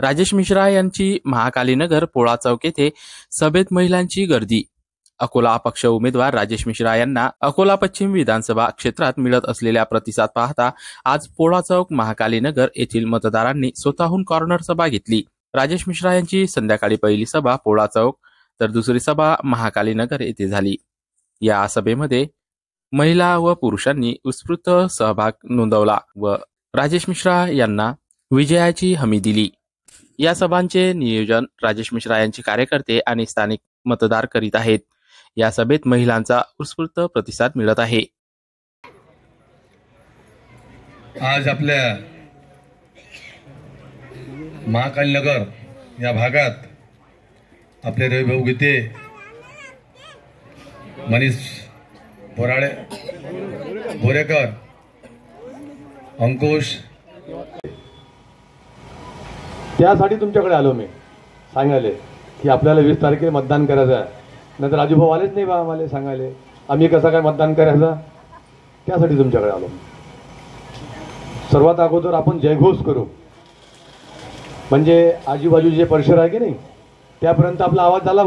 राजेश मिश्रा यांची महाकालीनगर पोळा चौक येथे सभेत महिलांची गर्दी। अकोला अपक्ष उमेदवार राजेश मिश्रा यांना अकोला पश्चिम विधानसभा क्षेत्रात मिळत असलेल्या प्रतिसाद पाहता आज पोळा चौक महाकालीनगर येथील मतदारांनी स्वतःहून कॉर्नर सभा घेतली। राजेश मिश्रा यांची संध्याकाळी पहिली सभा पोळा चौक तर दुसरी सभा महाकालीनगर येथे झाली। या सभेमध्ये महिला व पुरुषांनी उत्स्फूर्त सहभाग नोंदवला व राजेश मिश्रा यांना विजयाची हमी दिली। या सभांचे नियोजन राजेश मिश्रा यांचे कार्यकर्ते आणि स्थानिक मतदार करीत आहेत। या सभेत महिलांचा उत्स्फूर्त प्रतिसाद मिळत आहे। आज आपल्या महाकालीनगर या भागात आपले रविभाऊ गीते, मनीष बोरेकर, अंकुश, त्यासाठी तुमच्याकडे आलो मी सांगायले की आपल्याला 20 तारखेला मतदान करायचं आहे। नंतर राजूभाऊ आलेच नाही बा आम्हाला सांगायले आम्ही कसं काय मतदान करायचं, त्यासाठी तुमच्याकडे आलो। सर्वात अगोदर आपण जयघोष करू, म्हणजे आजूबाजूचे परिसर आहे की नाही त्यापर्यंत आपला आवाज झाला